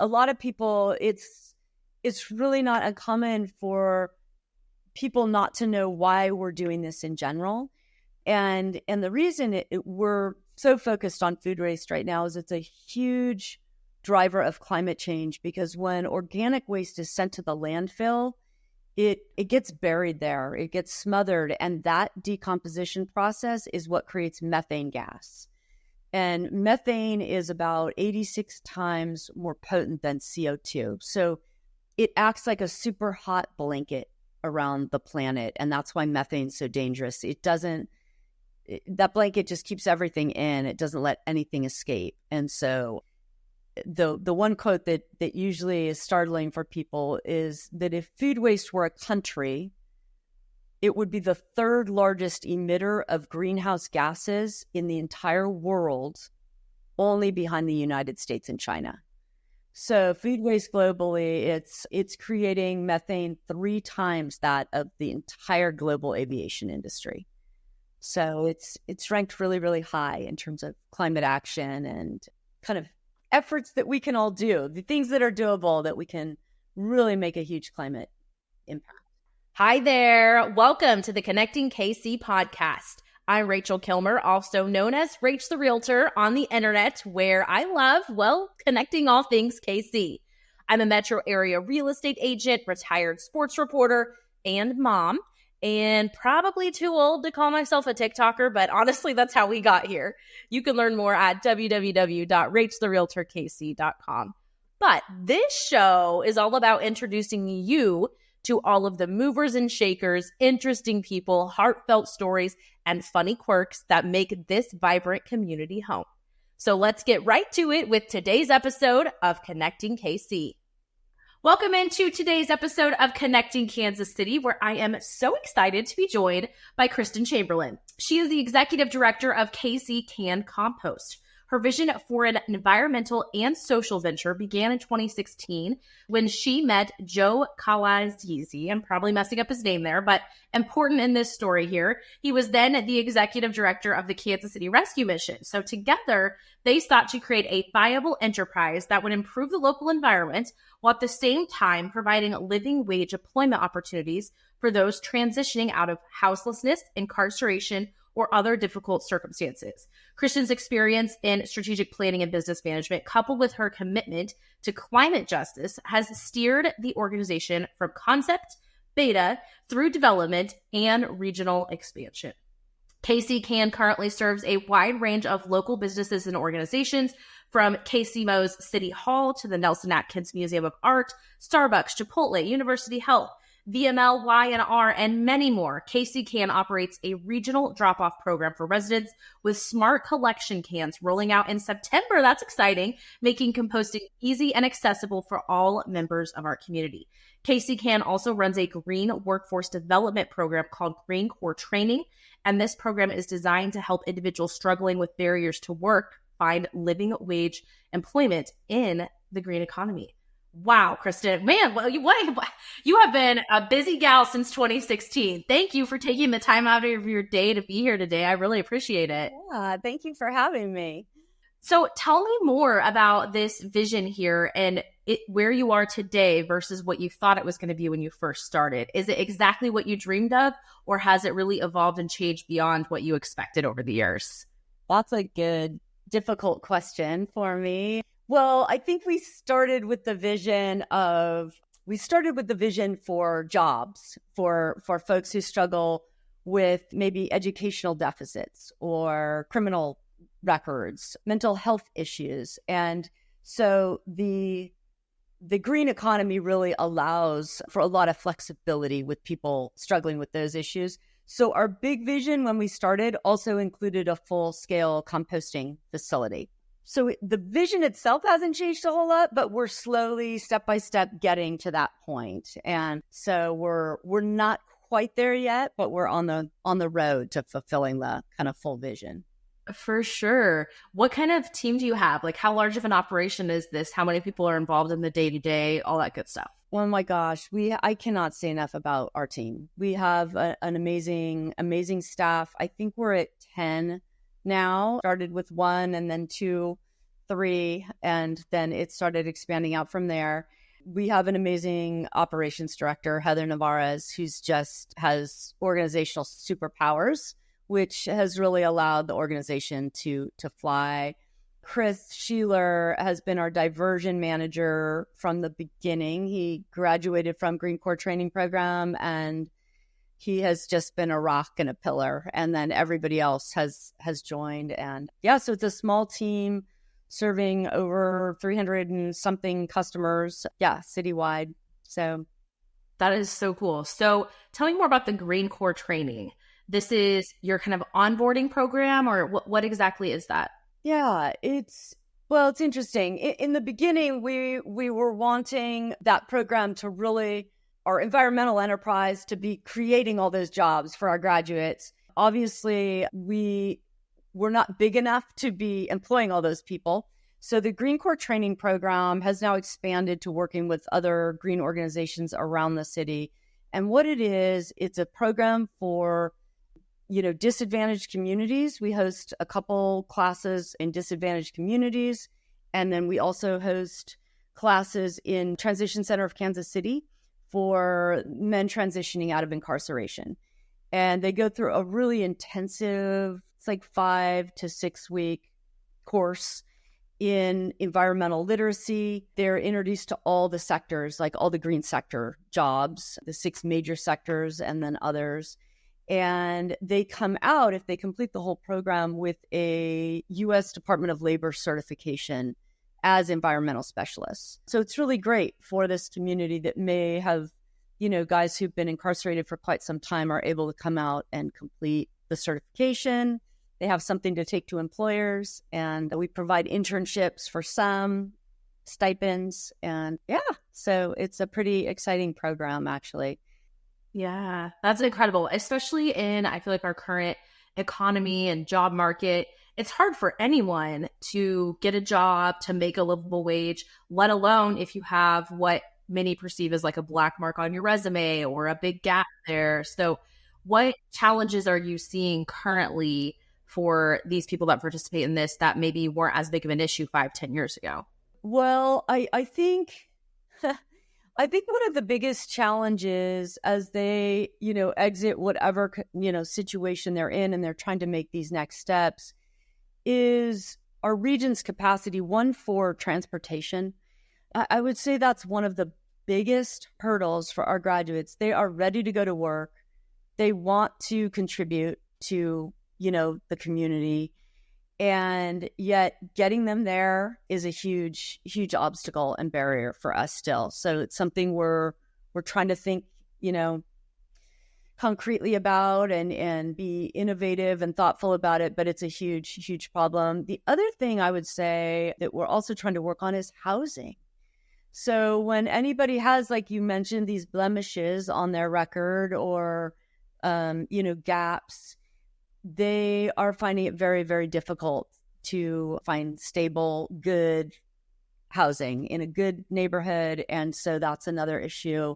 a lot of people, it's really not uncommon for people not to know why we're doing this in general. And the reason we're so focused on food waste right now is it's a huge driver of climate change, because when organic waste is sent to the landfill, it gets buried there, it gets smothered, and that decomposition process is what creates methane gas. And methane is about 86 times more potent than CO2. So it acts like a super hot blanket around the planet, and that's why methane's so dangerous. That blanket just keeps everything in. It doesn't let anything escape. And so the one quote that usually is startling for people is that if food waste were a country, it would be the third largest emitter of greenhouse gases in the entire world, only behind the United States and China. So food waste globally, it's creating methane 3 times that of the entire global aviation industry. So it's ranked really, really high in terms of climate action and kind of efforts that we can all do, the things that are doable that we can really make a huge climate impact. Hi there. Welcome to the Connecting KC podcast. I'm Rachel Kilmer, also known as Rach the Realtor on the internet, where I love, connecting all things KC. I'm a metro area real estate agent, retired sports reporter, and mom, and probably too old to call myself a TikToker, but honestly, that's how we got here. You can learn more at www.rachtherealtorkc.com. But this show is all about introducing you to all of the movers and shakers, interesting people, heartfelt stories, and funny quirks that make this vibrant community home. So let's get right to it with today's episode of Connecting KC. Welcome into today's episode of Connecting Kansas City, where I am so excited to be joined by Kristan Chamberlain. She is the executive director of KC Can Compost. Her vision for an environmental and social venture began in 2016 when she met Joe Kalazizi. I'm probably messing up his name there, but important in this story here. He was then the executive director of the Kansas City Rescue Mission. So together, they sought to create a viable enterprise that would improve the local environment while at the same time providing living wage employment opportunities for those transitioning out of houselessness, incarceration, or other difficult circumstances. Kristan's experience in strategic planning and business management, coupled with her commitment to climate justice, has steered the organization from concept, beta, through development, and regional expansion. KC Can currently serves a wide range of local businesses and organizations, from KCMO's City Hall to the Nelson Atkins Museum of Art, Starbucks, Chipotle, University Health, VML, Y&R, and many more. KC Can operates a regional drop-off program for residents with smart collection cans rolling out in September. That's exciting, making composting easy and accessible for all members of our community. KC Can also runs a green workforce development program called Green Core Training, and this program is designed to help individuals struggling with barriers to work find living wage employment in the green economy. Wow, Kristan, man, you have been a busy gal since 2016. Thank you for taking the time out of your day to be here today. I really appreciate it. Yeah, thank you for having me. So tell me more about this vision here and where you are today versus what you thought it was going to be when you first started. Is it exactly what you dreamed of, or has it really evolved and changed beyond what you expected over the years? That's a good, difficult question for me. Well, I think we started with the vision for jobs, for folks who struggle with maybe educational deficits or criminal records, mental health issues. And so the green economy really allows for a lot of flexibility with people struggling with those issues. So our big vision when we started also included a full-scale composting facility. So the vision itself hasn't changed a whole lot, but we're slowly, step by step, getting to that point. And so we're not quite there yet, but we're on the road to fulfilling the kind of full vision. For sure. What kind of team do you have? Like, how large of an operation is this? How many people are involved in the day-to-day, all that good stuff? Oh my gosh, I cannot say enough about our team. We have an amazing staff. I think we're at 10 now. Started with 1 and then 2 3, and then it started expanding out from there. We have an amazing operations director, Heather Navarez, who's just has organizational superpowers, which has really allowed the organization to fly. Chris Sheeler has been our diversion manager from the beginning. He graduated from Green Corps training program, and he has just been a rock and a pillar. And then everybody else has joined. And yeah, so it's a small team serving over 300 and something customers, citywide. So that is so cool. So tell me more about the Green Corps training. This is your kind of onboarding program, or what exactly is that? Yeah, it's interesting. In the beginning, we were wanting that program to really, our environmental enterprise, to be creating all those jobs for our graduates. Obviously, we were not big enough to be employing all those people. So the Green Corps training program has now expanded to working with other green organizations around the city. And what it is, it's a program for disadvantaged communities. We host a couple classes in disadvantaged communities. And then we also host classes in Transition Center of Kansas City for men transitioning out of incarceration. And they go through a really intensive, it's like 5 to 6 week course in environmental literacy. They're introduced to all the sectors, like all the green sector jobs, the 6 major sectors, and then others. And they come out, if they complete the whole program, with a U.S. Department of Labor certification as environmental specialists. So it's really great for this community that may have, guys who've been incarcerated for quite some time are able to come out and complete the certification. They have something to take to employers, and we provide internships for some, stipends, and so it's a pretty exciting program, actually. Yeah, that's incredible, especially in, I feel like, our current economy and job market. It's hard for anyone to get a job, to make a livable wage, let alone if you have what many perceive as like a black mark on your resume or a big gap there. So what challenges are you seeing currently for these people that participate in this that maybe weren't as big of an issue 5-10 years ago? Well, I think I think one of the biggest challenges as they, exit whatever, situation they're in and they're trying to make these next steps is our region's capacity, one, for transportation. I would say that's one of the biggest hurdles for our graduates. They are ready to go to work. They want to contribute to, the community. And yet getting them there is a huge, huge obstacle and barrier for us still. So it's something we're trying to think, concretely about and be innovative and thoughtful about it. But it's a huge, huge problem. The other thing I would say that we're also trying to work on is housing. So when anybody has, like you mentioned, these blemishes on their record or, gaps, they are finding it very, very difficult to find stable, good housing in a good neighborhood. And so that's another issue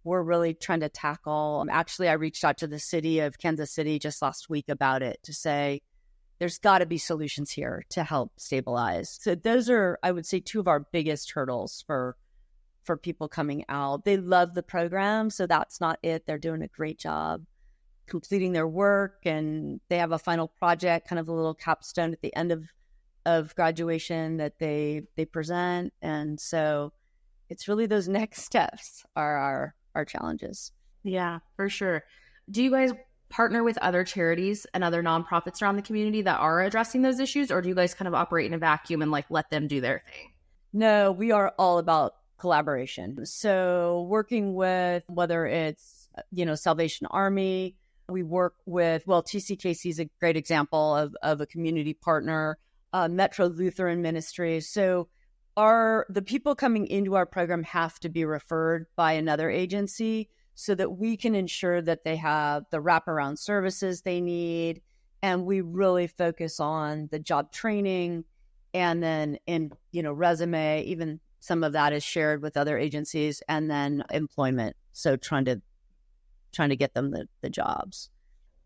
we're really trying to tackle. Actually, I reached out to the city of Kansas City just last week about it to say, there's got to be solutions here to help stabilize. So those are, I would say, 2 of our biggest hurdles for people coming out. They love the program, so that's not it. They're doing a great job completing their work, and they have a final project, kind of a little capstone at the end of graduation that they present. And so it's really those next steps are our challenges. Yeah, for sure. Do you guys partner with other charities and other nonprofits around the community that are addressing those issues, or do you guys kind of operate in a vacuum and let them do their thing? No, we are all about collaboration. So working with, whether it's, Salvation Army, we work with, TCKC is a great example of a community partner, Metro Lutheran Ministries. So the people coming into our program have to be referred by another agency so that we can ensure that they have the wraparound services they need. And we really focus on the job training, and then resume, even some of that is shared with other agencies, and then employment. So trying to get them the jobs.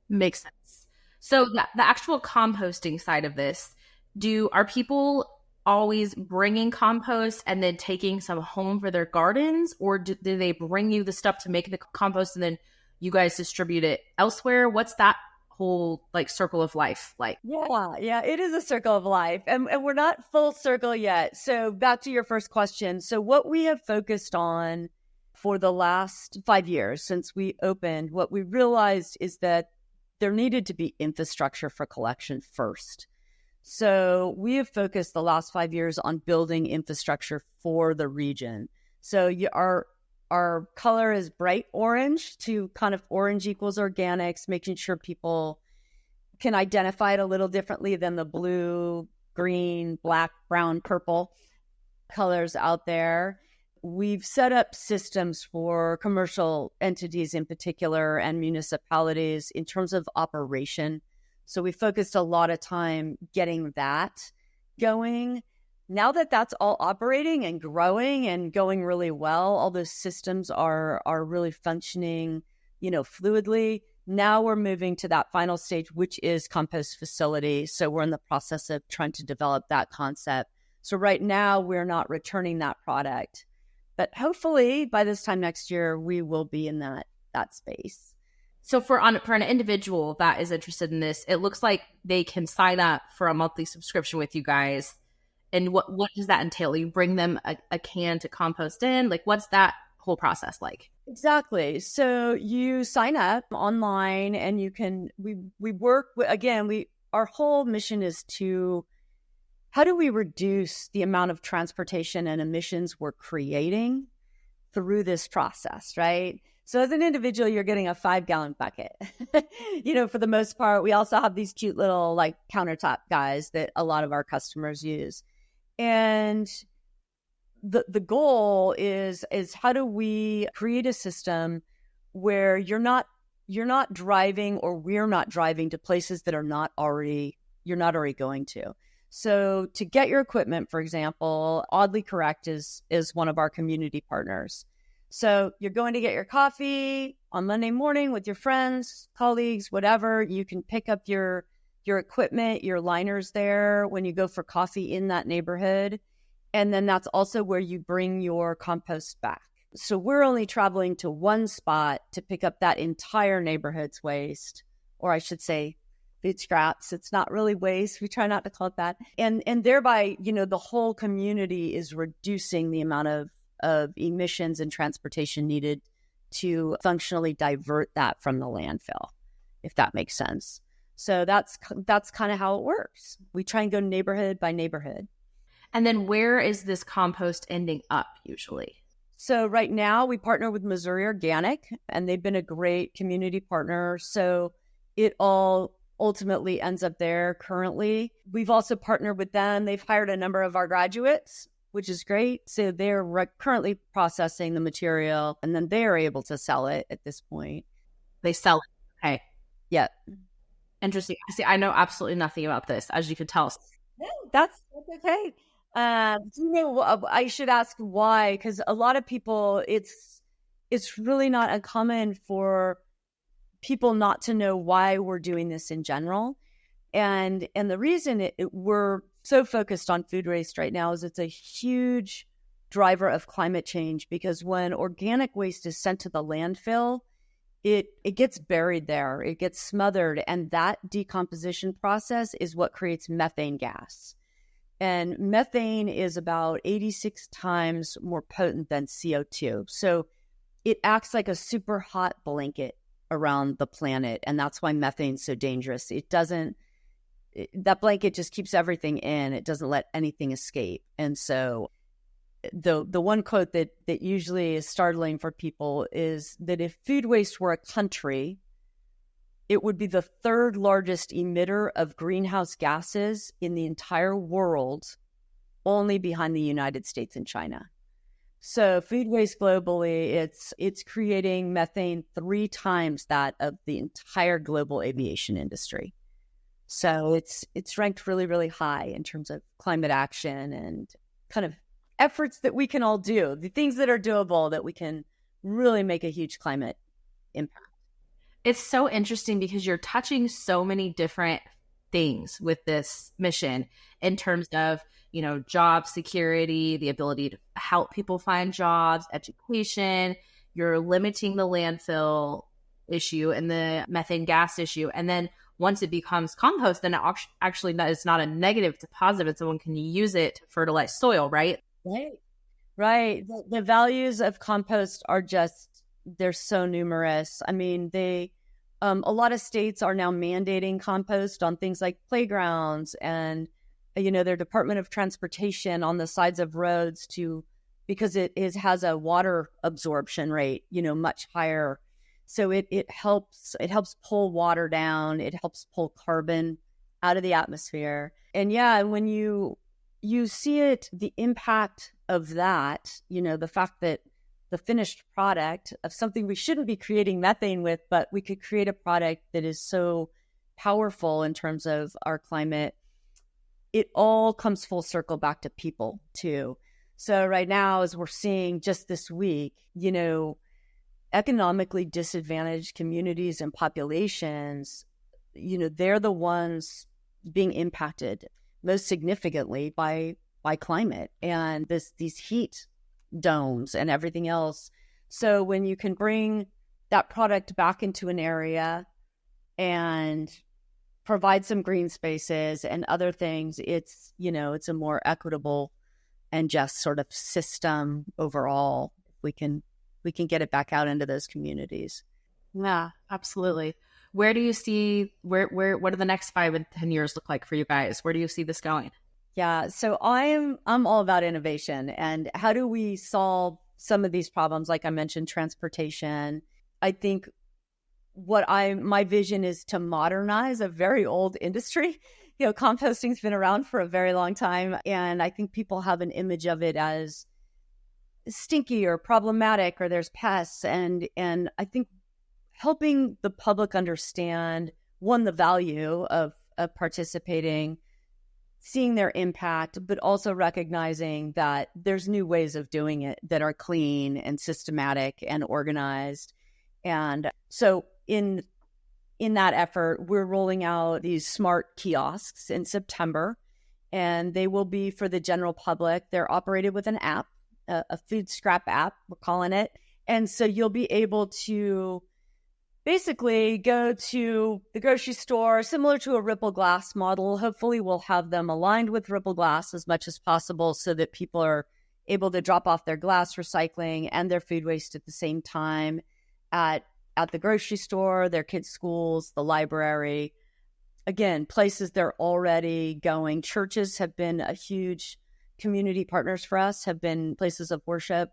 Makes sense. So the actual composting side of this, are people always bringing compost and then taking some home for their gardens, or do they bring you the stuff to make the compost and then you guys distribute it elsewhere? What's that whole like circle of life like? Yeah, it is a circle of life, and we're not full circle yet. So back to your first question. So what we have focused on for the last 5 years since we opened, what we realized is that there needed to be infrastructure for collection first. So we have focused the last 5 years on building infrastructure for the region. So our color is bright orange, to kind of orange equals organics, making sure people can identify it a little differently than the blue, green, black, brown, purple colors out there. We've set up systems for commercial entities in particular and municipalities in terms of operation. So we focused a lot of time getting that going. Now that that's all operating and growing and going really well, all those systems are really functioning, fluidly. Now we're moving to that final stage, which is compost facility. So we're in the process of trying to develop that concept. So right now we're not returning that product, but hopefully by this time next year, we will be in that space. So for an individual that is interested in this, it looks like they can sign up for a monthly subscription with you guys. And what does that entail? You bring them a can to compost in? Like, what's that whole process like? Exactly. So you sign up online and you can, we work with, again, our whole mission is to, how do we reduce the amount of transportation and emissions we're creating through this process, right? So as an individual, you're getting a 5-gallon bucket. For the most part. We also have these cute little like countertop guys that a lot of our customers use. And the goal is how do we create a system where you're not driving, or we're not driving to places that you're not already going to. So to get your equipment, for example, Oddly Correct is one of our community partners. So you're going to get your coffee on Monday morning with your friends, colleagues, whatever. You can pick up your equipment, your liners there when you go for coffee in that neighborhood. And then that's also where you bring your compost back. So we're only traveling to one spot to pick up that entire neighborhood's waste, or I should say food scraps. It's not really waste. We try not to call it that. And thereby, the whole community is reducing the amount of emissions and transportation needed to functionally divert that from the landfill, if that makes sense. So that's kind of how it works. We try and go neighborhood by neighborhood. And then where is this compost ending up usually? So right now we partner with Missouri Organic, and they've been a great community partner. So it all ultimately ends up there currently. We've also partnered with them. They've hired a number of our graduates, which is great. So they're currently processing the material, and then they are able to sell it at this point. They sell it. Okay. Yeah. Interesting. See, I know absolutely nothing about this, as you could tell. No, that's okay. I should ask why, because a lot of people, it's really not uncommon for people not to know why we're doing this in general. And the reason we're so focused on food waste right now is it's a huge driver of climate change, because when organic waste is sent to the landfill, it gets buried there, it gets smothered, and that decomposition process is what creates methane gas. And methane is about 86 times more potent than CO2. So it acts like a super hot blanket around the planet, and that's why methane's so dangerous. That blanket just keeps everything in. It doesn't let anything escape. And so the one quote that usually is startling for people is that if food waste were a country, it would be the third largest emitter of greenhouse gases in the entire world, only behind the United States and China. So food waste globally, it's creating methane 3 times that of the entire global aviation industry. So it's ranked really, really high in terms of climate action and kind of efforts that we can all do, the things that are doable that we can really make a huge climate impact. It's so interesting because you're touching so many different things with this mission in terms of, job security, the ability to help people find jobs, education. You're limiting the landfill issue and the methane gas issue. And then once it becomes compost, then it actually it's not a negative, it's a positive, and someone can use it to fertilize soil, right? Right. The values of compost are they're so numerous. I mean, a lot of states are now mandating compost on things like playgrounds and, their Department of Transportation on the sides of roads because it has a water absorption rate, much higher. So it helps pull water down. It helps pull carbon out of the atmosphere. And yeah, when you see it, the impact of that, the fact that the finished product of something we shouldn't be creating methane with, but we could create a product that is so powerful in terms of our climate, it all comes full circle back to people too. So right now, as we're seeing just this week, economically disadvantaged communities and populations, they're the ones being impacted most significantly by climate and these heat domes and everything else. So when you can bring that product back into an area and provide some green spaces and other things, it's a more equitable and just sort of system overall. We can get it back out into those communities. Yeah, absolutely. Where do you see what do the next 5 and 10 years look like for you guys? Where do you see this going? Yeah, so I'm all about innovation and how do we solve some of these problems? Like I mentioned, transportation. I think my vision is to modernize a very old industry. Composting's been around for a very long time, and I think people have an image of it as stinky or problematic, or there's pests, and I think helping the public understand the value of participating, seeing their impact, but also recognizing that there's new ways of doing it that are clean and systematic and organized. And so in that effort, we're rolling out these smart kiosks in September, and they will be for the general public. They're operated with an app, a food scrap app, we're calling it. And so you'll be able to basically go to the grocery store, similar to a Ripple Glass model. Hopefully we'll have them aligned with Ripple Glass as much as possible so that people are able to drop off their glass recycling and their food waste at the same time at the grocery store, their kids' schools, the library. Again, places they're already going. Churches have been a huge community partners for us, have been places of worship.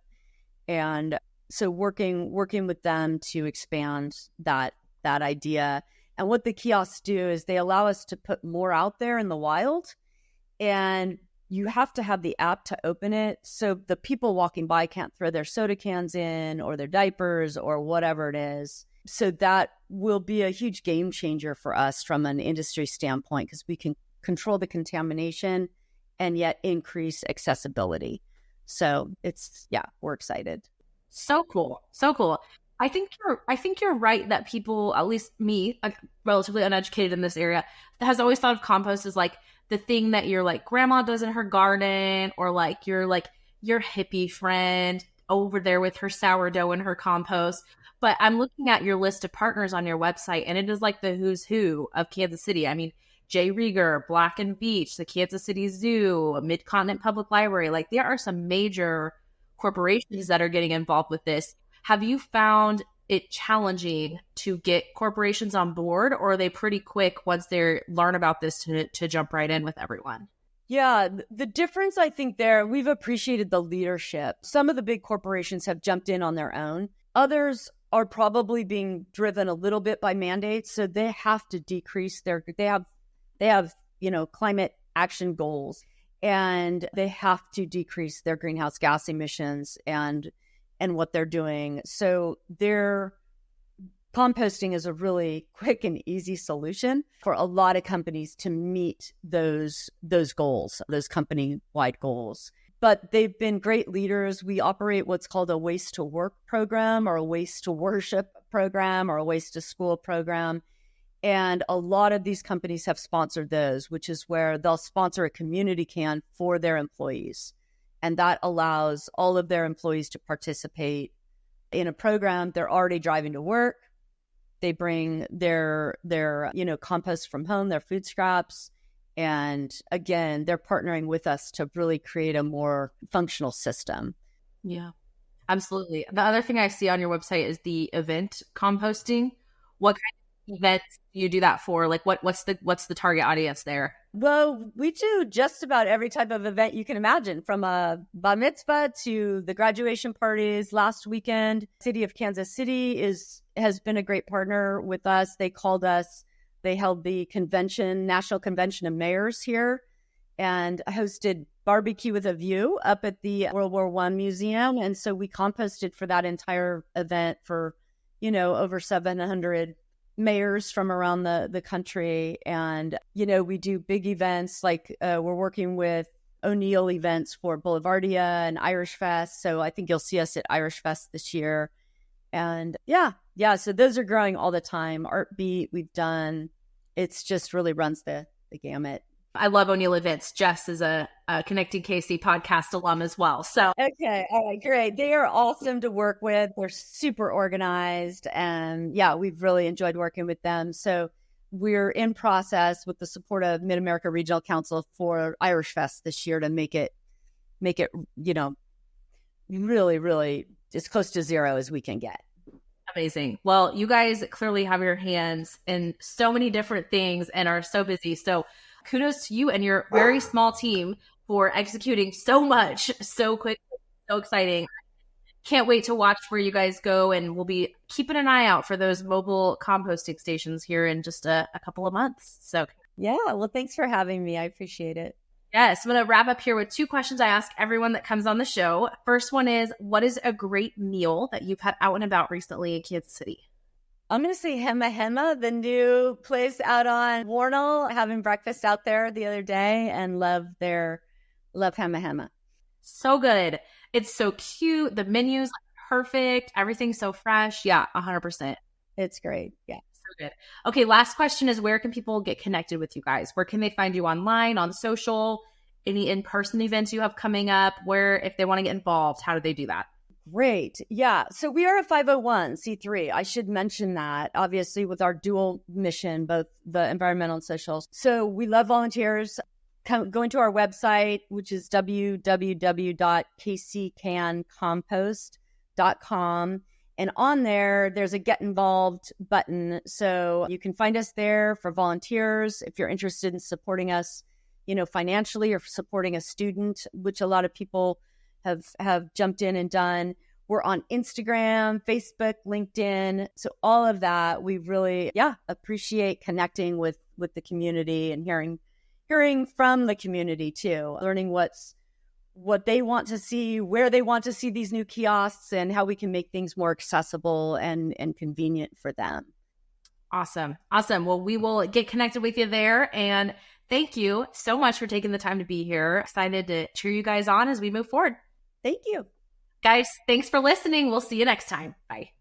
And so working with them to expand that idea. And what the kiosks do is they allow us to put more out there in the wild, and you have to have the app to open it. So the people walking by can't throw their soda cans in or their diapers or whatever it is. So that will be a huge game changer for us from an industry standpoint, because we can control the contamination and yet increase accessibility. So we're excited. So cool. So cool. I think you're right that people, at least me, relatively uneducated in this area, that has always thought of compost as like the thing that your like grandma does in her garden, or like your hippie friend over there with her sourdough and her compost. But I'm looking at your list of partners on your website, and it is like the who's who of Kansas City. I mean, Jay Rieger, Black and Beach, the Kansas City Zoo, Mid-Continent Public Library. Like, there are some major corporations that are getting involved with this. Have you found it challenging to get corporations on board, or are they pretty quick once they learn about this to jump right in with everyone? Yeah, the difference, I think we've appreciated the leadership. Some of the big corporations have jumped in on their own. Others are probably being driven a little bit by mandates. So they have to decrease they have climate action goals, and they have to decrease their greenhouse gas emissions and what they're doing. So their composting is a really quick and easy solution for a lot of companies to meet those goals, those company-wide goals. But they've been great leaders. We operate what's called a waste to work program, or a waste to worship program, or a waste to school program. And a lot of these companies have sponsored those, which is where they'll sponsor a community can for their employees. And that allows all of their employees to participate in a program. They're already driving to work. They bring their compost from home, their food scraps. And again, they're partnering with us to really create a more functional system. Yeah, absolutely. The other thing I see on your website is the event composting. What kind of events do you do that for? Like what's the target audience there? Well, we do just about every type of event you can imagine, from a bar mitzvah to the graduation parties. Last weekend, City of Kansas City has been a great partner with us. They called us. They held the National Convention of Mayors here, and hosted Barbecue with a View up at the World War I Museum. And so we composted for that entire event for, over 700 mayors from around the country. And, we do big events like we're working with O'Neill events for Boulevardia and Irish Fest. So I think you'll see us at Irish Fest this year. And yeah. So those are growing all the time. Art Beat, we've done. It's just really runs the gamut. I love O'Neill events. Jess is a Connecting KC podcast alum as well. So okay, all right, great. They are awesome to work with. They're super organized, and yeah, we've really enjoyed working with them. So we're in process with the support of Mid-America Regional Council for Irish Fest this year to make it, really, really as close to zero as we can get. Amazing. Well, you guys clearly have your hands in so many different things and are so busy. So kudos to you and your very small team for executing so much so quick, so exciting. Can't wait to watch where you guys go, and we'll be keeping an eye out for those mobile composting stations here in just a couple of months. So yeah, well, thanks for having me. I appreciate it. Yes, I'm going to wrap up here with 2 questions I ask everyone that comes on the show. First one is, what is a great meal that you've had out and about recently in Kansas City? I'm going to say Hema Hema, the new place out on Warnell. Having breakfast out there the other day and love Hema Hema. So good. It's so cute. The menu's perfect. Everything's so fresh. Yeah, 100%. It's great. Yeah. So good. Okay, last question is, where can people get connected with you guys? Where can they find you online, on social, any in-person events you have coming up? Where, if they want to get involved, how do they do that? Great. Yeah. So we are a 501c3. I should mention that, obviously, with our dual mission, both the environmental and social. So we love volunteers. Going to our website, which is www.kccancompost.com. And on there's a Get Involved button. So you can find us there for volunteers. If you're interested in supporting us, financially, or supporting a student, which a lot of people have jumped in and done. We're on Instagram, Facebook, LinkedIn. So all of that, we really, appreciate connecting with the community and hearing from the community too, learning what they want to see, where they want to see these new kiosks, and how we can make things more accessible and convenient for them. Awesome. Well, we will get connected with you there. And thank you so much for taking the time to be here. Excited to cheer you guys on as we move forward. Thank you. Guys, thanks for listening. We'll see you next time. Bye.